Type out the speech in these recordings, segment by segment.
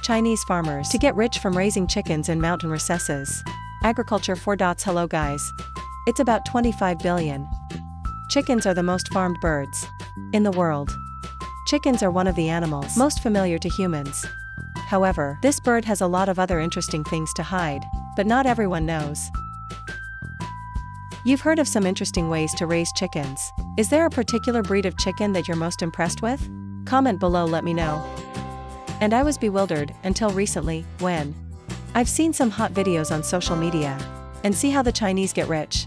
Chinese farmers to get rich from raising chickens in mountain recesses. Agriculture 4. Hello guys. It's about 25 billion. Chickens are the most farmed birds in the world. Chickens are one of the animals most familiar to humans. However, this bird has a lot of other interesting things to hide, but not everyone knows. You've heard of some interesting ways to raise chickens. Is there a particular breed of chicken that you're most impressed with? Comment below, let me know. And I was bewildered until recently, when I've seen some hot videos on social media, and see how the Chinese get rich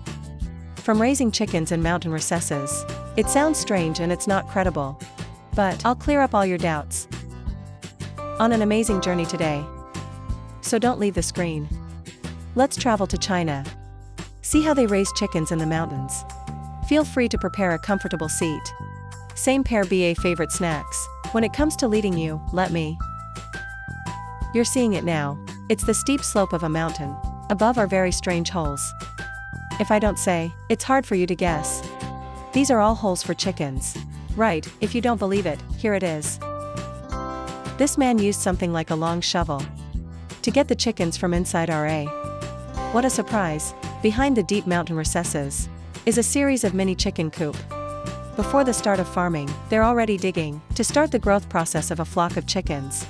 from raising chickens in mountain recesses. It sounds strange and it's not credible. But I'll clear up all your doubts on an amazing journey today. So don't leave the screen. Let's travel to China. See how they raise chickens in the mountains. Feel free to prepare a comfortable seat. Same pair BA favorite snacks. When it comes to leading you, let me. You're seeing it now. It's the steep slope of a mountain. Above are very strange holes. If I don't say, it's hard for you to guess. These are all holes for chickens. Right, if you don't believe it, here it is. This man used something like a long shovel to get the chickens from inside RA. What a surprise! Behind the deep mountain recesses is a series of mini chicken coop. Before the start of farming, they're already digging to start the growth process of a flock of chickens.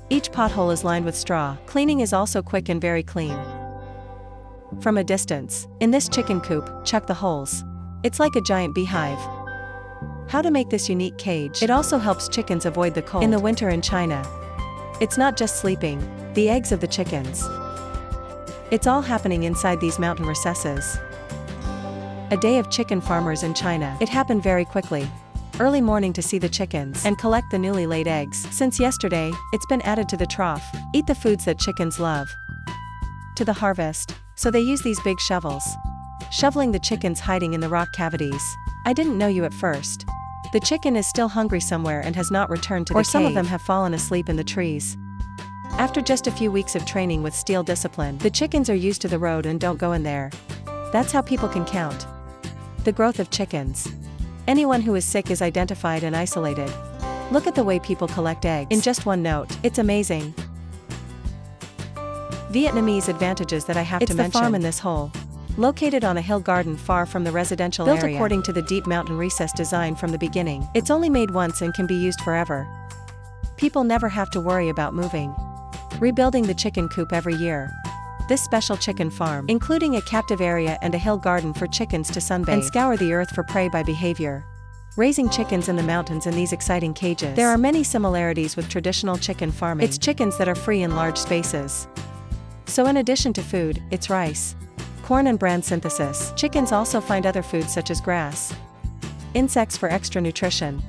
Each pothole is lined with straw. Cleaning is also quick and very clean. From a distance, in this chicken coop, check the holes. It's like a giant beehive. How to make this unique cage? It also helps chickens avoid the cold in the winter in China. It's not just sleeping, the eggs of the chickens. It's all happening inside these mountain recesses. A day of chicken farmers in China. It happened very quickly. Early morning to see the chickens and collect the newly laid eggs. Since yesterday, it's been added to the trough. Eat the foods that chickens love. To the harvest. So they use these big shovels, shoveling the chickens hiding in the rock cavities. I didn't know you at first. The chicken is still hungry somewhere and has not returned to the cave. Or some of them have fallen asleep in the trees. After just a few weeks of training with steel discipline, the chickens are used to the road and don't go in there. That's how people can count the growth of chickens. Anyone who is sick is identified and isolated. Look at the way people collect eggs. In just one note, it's amazing. Vietnamese advantages that I have to mention. It's the farm in this hole. Located on a hill garden far from the residential area. Built according to the deep mountain recess design from the beginning. It's only made once and can be used forever. People never have to worry about moving. Rebuilding the chicken coop every year. This special chicken farm, including a captive area and a hill garden for chickens to sunbathe and scour the earth for prey by behavior. Raising chickens in the mountains in these exciting cages. There are many similarities with traditional chicken farming. It's chickens that are free in large spaces. So in addition to food, it's rice, corn and bran synthesis. Chickens also find other foods such as grass, insects for extra nutrition.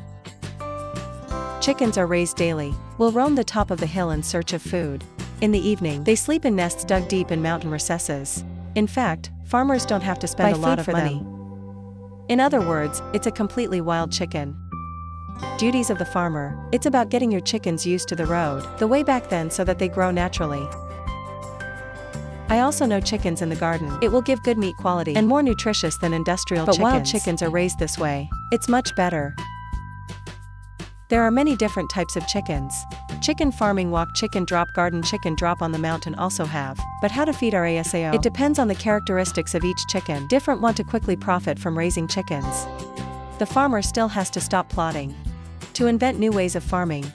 Chickens are raised daily, will roam the top of the hill in search of food. In the evening, they sleep in nests dug deep in mountain recesses. In fact, farmers don't have to spend a lot of money. In other words, it's a completely wild chicken. Duties of the farmer. It's about getting your chickens used to the road, the way back then, so that they grow naturally. I also know chickens in the garden. It will give good meat quality and more nutritious than industrial chickens. But wild chickens are raised this way. It's much better. There are many different types of chickens. Chicken farming walk, chicken drop, garden chicken drop on the mountain also have. But how to feed our ASAO? It depends on the characteristics of each chicken. Different want to quickly profit from raising chickens. The farmer still has to stop plotting to invent new ways of farming.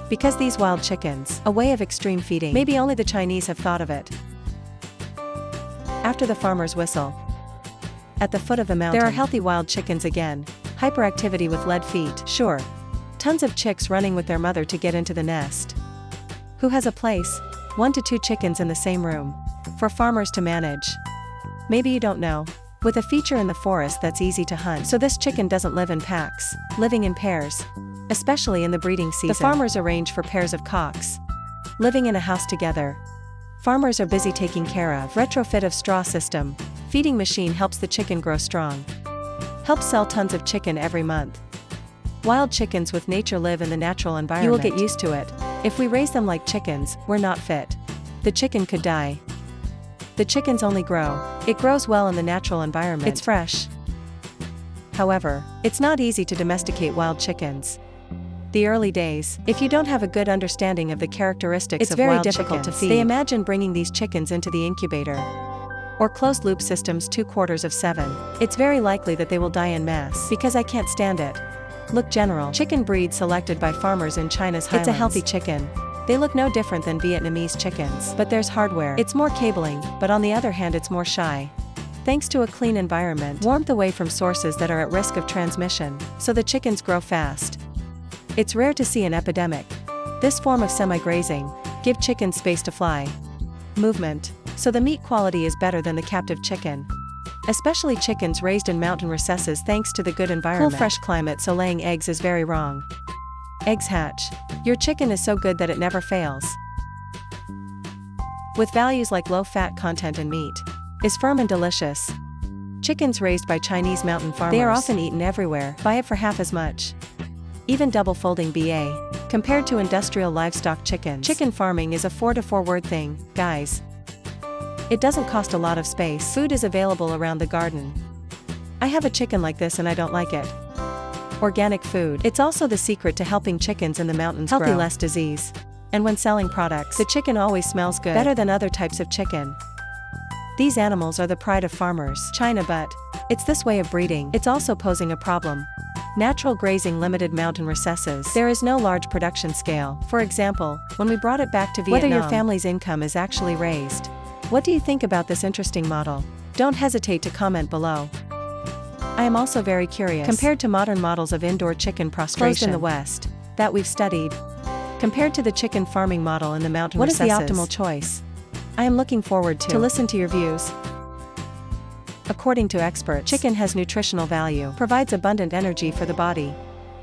Because these wild chickens, a way of extreme feeding, maybe only the Chinese have thought of it. After the farmer's whistle, at the foot of the mountain, there are healthy wild chickens again. Hyperactivity with lead feet, sure. Tons of chicks running with their mother to get into the nest. Who has a place? 1 to 2 chickens in the same room. For farmers to manage. Maybe you don't know. With a feature in the forest that's easy to hunt. So this chicken doesn't live in packs, living in pairs. Especially in the breeding season. The farmers arrange for pairs of cocks living in a house together. Farmers are busy taking care of retrofit of straw system. Feeding machine helps the chicken grow strong. Helps sell tons of chicken every month. Wild chickens with nature live in the natural environment. You will get used to it. If we raise them like chickens, we're not fit. The chicken could die. The chickens only grow. It grows well in the natural environment. It's fresh. However, it's not easy to domesticate wild chickens. The early days. If you don't have a good understanding of the characteristics of wild chickens, to feed. They imagine bringing these chickens into the incubator or closed-loop systems 7/4. It's very likely that they will die en masse because I can't stand it. Look, general chicken breed selected by farmers in China's highlands. It's a healthy chicken. They look no different than Vietnamese chickens, but there's hardware. It's more cabling, but on the other hand it's more shy. Thanks to a clean environment, warmth away from sources that are at risk of transmission, so the chickens grow fast. It's rare to see an epidemic. This form of semi-grazing give chickens space to fly. Movement. So the meat quality is better than the captive chicken. Especially chickens raised in mountain recesses thanks to the good environment. Cool fresh climate, so laying eggs is very wrong. Eggs hatch. Your chicken is so good that it never fails. With values like low fat content and meat. Is firm and delicious. Chickens raised by Chinese mountain farmers. They are often eaten everywhere. Buy it for half as much. Even double folding BA. Compared to industrial livestock chickens. Chicken farming is a 4 to 4 word thing, guys. It doesn't cost a lot of space. Food is available around the garden. I have a chicken like this and I don't like it. Organic food. It's also the secret to helping chickens in the mountains grow. Less disease. And when selling products, the chicken always smells good. Better than other types of chicken. These animals are the pride of farmers. China, but it's this way of breeding. It's also posing a problem. Natural grazing limited mountain recesses. There is no large production scale. For example, when we brought it back to Vietnam, whether your family's income is actually raised. What do you think about this interesting model? Don't hesitate to comment below. I am also very curious. Compared to modern models of indoor chicken prostration in the West that we've studied, compared to the chicken farming model in the mountain recesses, what is the optimal choice? I am looking forward to listen to your views. According to experts, chicken has nutritional value, provides abundant energy for the body.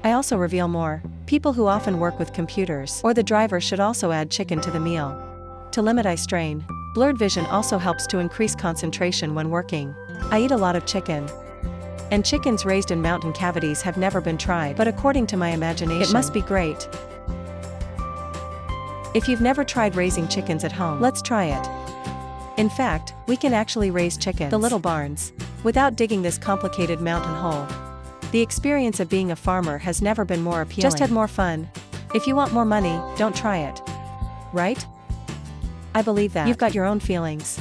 I also reveal more. People who often work with computers or the driver should also add chicken to the meal. To limit eye strain. Blurred vision also helps to increase concentration when working. I eat a lot of chicken. And chickens raised in mountain cavities have never been tried, but according to my imagination, it must be great. If you've never tried raising chickens at home, let's try it. In fact, we can actually raise chickens, the little barns, without digging this complicated mountain hole. The experience of being a farmer has never been more appealing. Just had more fun. If you want more money, don't try it. Right? I believe that. You've got your own feelings.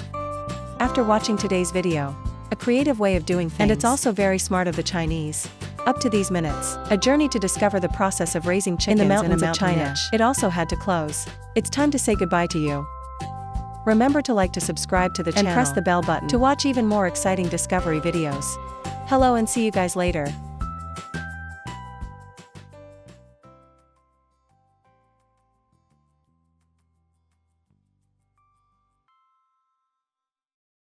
After watching today's video, a creative way of doing things, and it's also very smart of the Chinese. Up to these minutes, a journey to discover the process of raising chickens in the mountains of China. Niche. It also had to close. It's time to say goodbye to you. Remember to like to subscribe to the channel and press the bell button to watch even more exciting discovery videos. Hello and see you guys later.